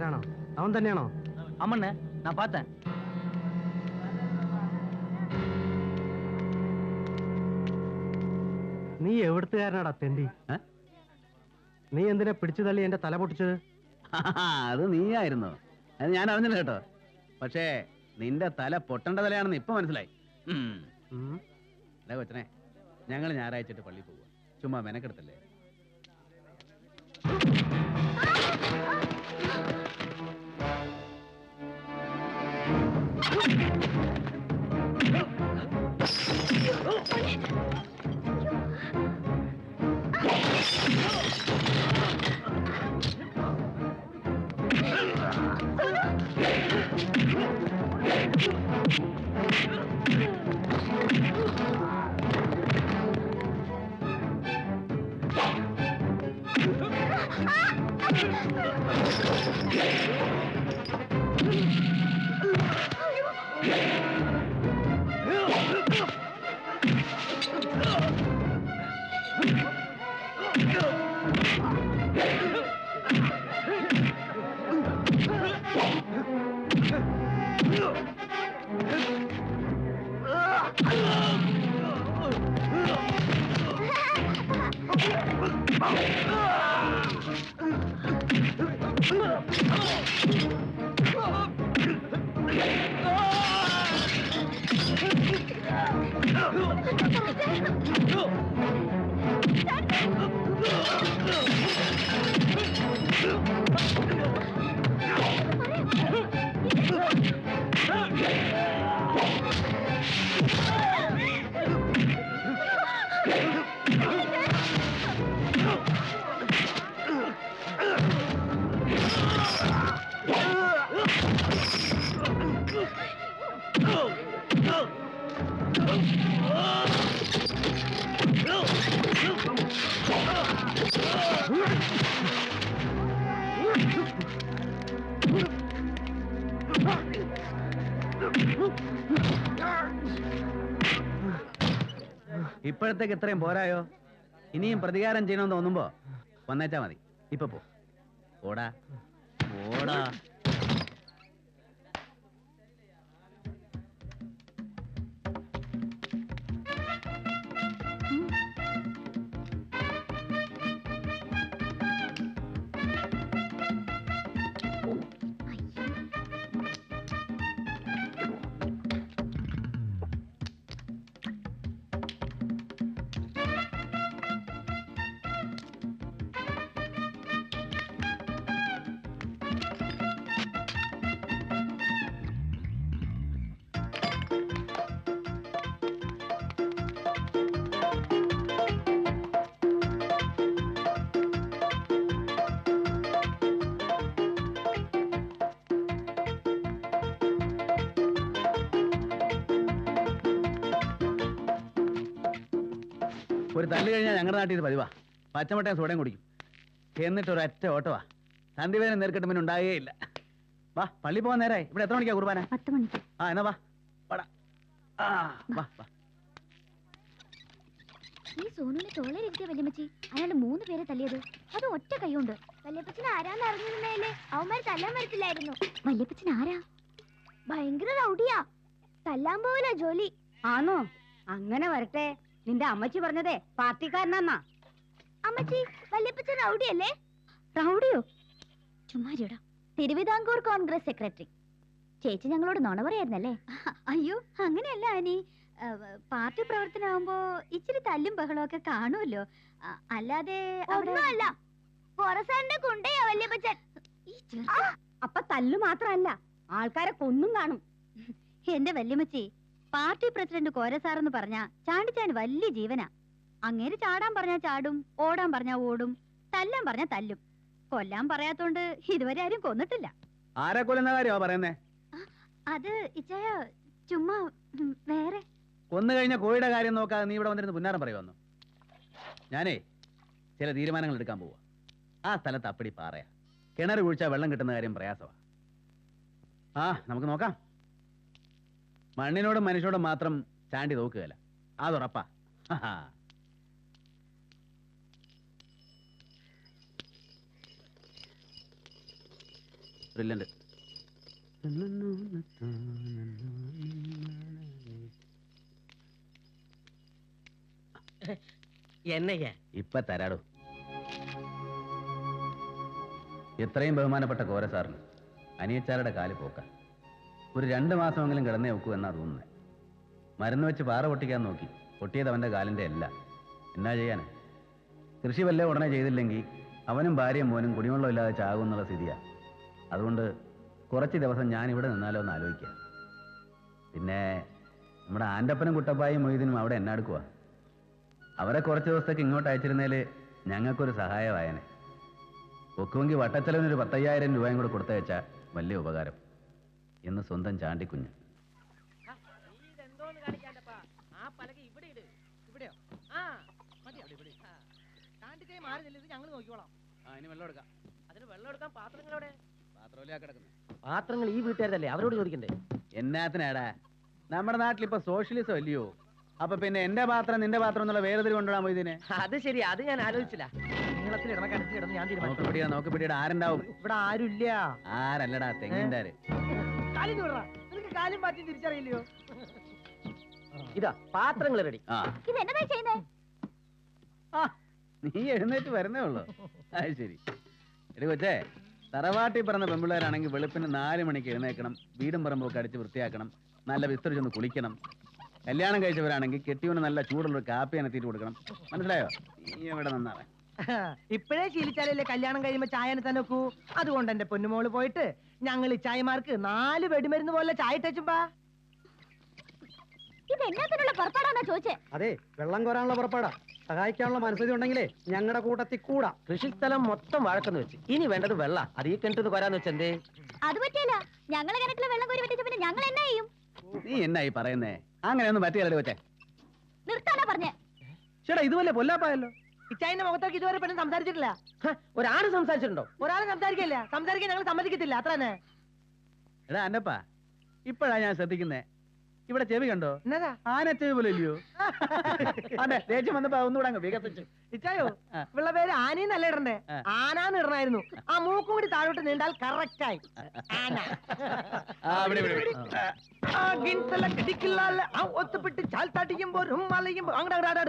ആരാണോ? അവൻ തന്നെയാണോ? ആമണ്ണ, ഞാൻ പാത്തൻ. നീ എവിടുത്തുകാരനാടാ തെണ്ടി? നീ എന്തിനാ പിടിച്ചു തള്ളി എന്റെ തല പൊട്ടിച്ചത്? അത് നീയായിരുന്നു. അത് ഞാൻ അറിഞ്ഞില്ല കേട്ടോ. പക്ഷേ നിന്റെ തല പൊട്ടേണ്ട തലയാണെന്ന് ഇപ്പൊ മനസ്സിലായി. കൊച്ചനെ, ഞങ്ങൾ ഞായറാഴ്ച പള്ളിയിൽ പോവുക. ചുമ്മാ മെനക്കെടുത്തല്ലേ. ഇപ്പോഴത്തേക്ക് ഇത്രയും പോരായോ? ഇനിയും പ്രതികാരം ചെയ്യണമെന്ന് തോന്നുമ്പോ വന്നേച്ചാ മതി. ഇപ്പൊ പോ. ഓടാ ഓടാ. ഒരു തല്ല് കഴിഞ്ഞാൽ ഞങ്ങളുടെ നാട്ടിൽ ഇത് പതിവാ. പച്ചമുട്ടയും സോഡയും കുടിക്കും. എന്നിട്ട് ഒരൊറ്റ ഓട്ടവാ. സന്ധിവേദന നേരിട്ട് പിന്നെ ഉണ്ടായേ ഇല്ല. വാ, പള്ളി പോകാൻ നേരായി. ഇവിടെ എത്ര മണിക്കാ കുർബാന? 10 മണിക്ക്. ആ, എന്നാ വാ. വാടാ. വാ വാ. ഈ സോനുവിനെ തോളയിലിരുത്തിയ വല്യമ്മച്ചി അയാൾ 3 പേരെ തല്ലിയത് അത് ഒറ്റ കൈകൊണ്ട്. വല്യപ്പച്ചൻ ആരാന്ന് അറിഞ്ഞിരുന്നേലേ അവന്മാർ തല്ലാൻ വരത്തില്ലായിരുന്നു. വല്യപ്പച്ചൻ ആരാ? ഭയങ്കര റൗഡിയാ. തല്ലാൻ പോവില്ല ജോലി. ആണോ? അങ്ങനെ വരട്ടെ. നിന്റെ അമ്മച്ചി പറഞ്ഞതേ പാർട്ടിക്കാരനാന്നാ. അമ്മച്ചി, വല്യപ്പച്ചൻ റൗഡിയല്ലേ? റൗഡിയോ? ചുമ്മാരിടാ. തിരുവിതാംകൂർ കോൺഗ്രസ് സെക്രട്ടറി. ചേച്ചി ഞങ്ങളോട് നുണ പറയായിരുന്നല്ലേ? അയ്യോ, അങ്ങനെയല്ല ആനി. പാർട്ടി പ്രവർത്തനമാകുമ്പോ ഇച്ചിരി തല്ലും ബഹളവും ഒക്കെ കാണുമല്ലോ. അല്ലാതെ ഒന്നുമല്ല. അപ്പൊ തല്ലു മാത്രല്ല, ആൾക്കാരെ കൊന്നും കാണും. എന്റെ വല്യമ്മച്ചി, പാർട്ടി പ്രസിഡന്റ് കോരസാറെന്ന് പറഞ്ഞാ ചാണ്ടിച്ചാൻ വലിയ ജീവനാ. അങ്ങേര് ചാടാൻ പറഞ്ഞാ ചാടും, ഓടാൻ പറഞ്ഞാ ഓടും, തല്ലാൻ പറഞ്ഞാ തല്ലും. കൊല്ലാൻ പറയാത്തോണ്ട് ഇതുവരെ ആരും കൊന്നിട്ടില്ല. ആരെ കൊല്ലുന്ന കാര്യമാ പറയുന്നേ? അത് ഇച്ചായ ചുമ്മാ വേറെ. കൊന്നു കഴിഞ്ഞ കോഴിയുടെ കാര്യം നോക്കാതെ നീ ഇവിടെ വന്നിരുന്ന് പുന്നാരം പറയുവന്നു. ഞാനേ ചില തീരുമാനങ്ങൾ എടുക്കാൻ പോവാ. ആ സ്ഥലത്ത് അപ്പടി പാറയാ. കിണർ കുഴിച്ചാൽ വെള്ളം കിട്ടുന്ന കാര്യം പ്രയാസമാ. നമുക്ക് നോക്കാം. മണ്ണിനോടും മനുഷ്യനോടും മാത്രം ചാണ്ടി നോക്കുകയല്ല, അതുറപ്പാ. ബ്രില്യന്റ്. എന്നയ്യ ഇപ്പൊ തരാടോ. എത്രയും ബഹുമാനപ്പെട്ട കോര സാറിന് അനിയച്ചാരുടെ കാല് പോക്ക. ഒരു 2 മാസമെങ്കിലും കിടന്നേ വെക്കൂ എന്നാ തോന്നുന്നത്. മരുന്ന് വെച്ച് പാറ പൊട്ടിക്കാൻ നോക്കി, പൊട്ടിയത് അവൻ്റെ കാലിൻ്റെ അല്ല. എന്നാ ചെയ്യാൻ? കൃഷി വല്ലേ ഉടനെ ചെയ്തില്ലെങ്കിൽ അവനും ഭാര്യയും മോനും കുടിവെള്ളം ഇല്ലാതെ ചാകും എന്നുള്ള സ്ഥിതിയാണ്. അതുകൊണ്ട് കുറച്ച് ദിവസം ഞാൻ ഇവിടെ നിന്നാലോ എന്ന് ആലോചിക്കുക. പിന്നെ നമ്മുടെ ആൻ്റപ്പനും കുട്ടപ്പായും മൊയ്തീനും അവിടെ എന്നെ എടുക്കുക. അവരെ കുറച്ച് ദിവസത്തേക്ക് ഇങ്ങോട്ട് അയച്ചിരുന്നേൽ ഞങ്ങൾക്കൊരു സഹായമായനെ. ഒക്കുമെങ്കിൽ വട്ടച്ചെലവിനൊരു 10,000 രൂപയും കൂടെ കൊടുത്തയച്ചാൽ വലിയ ഉപകാരം എന്ന് സ്വന്തം ചാണ്ടിക്കുഞ്ഞ്. പാത്രങ്ങൾ ഈ വീട്ടുകാരല്ലേ, അവരോട് ചോദിക്കണ്ടേ? എന്നാത്തിനാടാ? നമ്മുടെ നാട്ടിലിപ്പോ സോഷ്യലിസം അല്ലയോ? അപ്പൊ പിന്നെ എന്റെ പാത്രം നിന്റെ പാത്രം എന്നുള്ള വേറെ കൊണ്ടുവിടാൻ പോയതിനെ. അത് ശരി, അത് ഞാൻ ആലോചിച്ചില്ല. നീളത്തിൽ ഇടണ കടത്തി ഇടന്ന് ഞാൻ തീരുമാനിച്ചു. നോക്കി പിടിയുടെ ആരുണ്ടാവും? ഇവിടെ ആരുമില്ല. ആരല്ലടാ, തെങ്ങിൻ്റെ. കാലും മാറ്റി തിരിച്ചറിയില്ലയോ? ഇതാ പാത്രങ്ങൾ റെഡി. ഇതെന്നതാ ചെയ്യുന്നേ? നീ എഴുന്നേറ്റ് വരുന്നേ ഉള്ളു. അത് ശരി. എടി കൊച്ചേ, തറവാട്ടി പറഞ്ഞ പെമ്പിള്ളേരാണെങ്കിൽ വെളുപ്പിന് 4 മണിക്ക് എഴുന്നേക്കണം, വീടും പറമ്പൊക്കെ അടിച്ച് വൃത്തിയാക്കണം, നല്ല വിസ്തരിച്ചൊന്ന് കുളിക്കണം. കല്യാണം കഴിച്ചവരാണെങ്കിൽ കെട്ടിയോന് നല്ല ചൂടുള്ളൊരു കാപ്പി അനത്തിയിട്ട് കൊടുക്കണം. മനസ്സിലായോ? നീ എവിടെ നന്നാവാൻ? ഇപ്പോഴേ ശീലിച്ചാലല്ലേ കല്യാണം കഴിയുമ്പോ ചായനെ തന്നെ നോക്കൂ. അതുകൊണ്ട് എന്റെ പൊന്നുമോള് പോയിട്ട് ഞങ്ങൾ ഈ ചായമാർക്ക് 4 വെടിമരുന്ന് പോലെ ചായ ഇട്ടുമ്പോ. ഇത് എന്നാത്തിനുള്ള പുറപ്പാടാന്നാ ചോദിച്ചേ? അതെ, വെള്ളം കോരാനുള്ള പുറപ്പാടാ. സഹായിക്കാനുള്ള മനസ്സിൽ ഉണ്ടെങ്കിലേ ഞങ്ങളുടെ കൂട്ടത്തിൽ കൂടാ. കൃഷിസ്ഥലം മൊത്തം വഴക്കെന്ന് വെച്ച് ഇനി വേണ്ടത് വെള്ള. അത് ഈ കിണറ്റിന്ന് കോരാന്ന് വെച്ചെന്തേ? അത് പറ്റില്ല. ഞങ്ങളെ കിണറ്റിലെ വെള്ളം കോരി വെട്ടിച്ച പിന്നെ ഞങ്ങൾ എന്നാ ചെയ്യും? നീ എന്നായി പറയുന്നേ? അങ്ങനെയൊന്നും പറ്റിയല്ലേ കൊച്ചേ. നിർത്താനാ പറഞ്ഞേ. ചേട്ടാ, ഇതുപോലെ പൊല്ലാപ്പായല്ലോ. ഇച്ചായന്റെ മുഖത്തേക്ക് ഇതുവരെ പെണ്ണ് സംസാരിച്ചിട്ടില്ല. ഒരാണ് സംസാരിച്ചിട്ടുണ്ടോ? ഒരാൾ സംസാരിക്കില്ല. സംസാരിക്കാൻ ഞങ്ങൾ സമ്മതിക്കത്തില്ല. അത്ര തന്നെ. എടാ അന്നപ്പാ, ഇപ്പഴാ ഞാൻ ശ്രദ്ധിക്കുന്നേ. ഇവിടെ ചെവി കണ്ടോ? എന്നതാ? ആന ചെവി പോലെ ഇല്ലയോ? അതെ, ദേഷ്യം വന്നപ്പോ ഒന്നുകൂടെ അങ്ങ് വികസിച്ചു. ഇച്ചായോ, ഇവളുടെ പേര് ആനയെന്നല്ല ഇടണ്ടേ, ആനാന്ന് ഇടണായിരുന്നു. ആ മൂക്കും കൂടി താഴോട്ട് നീണ്ടാൽ കറക്റ്റ് ആയി. ഒത്തുപിട്ട് ചാൽ തടിക്കുമ്പോ മലയുമ്പോ അങ്ങോട്ട്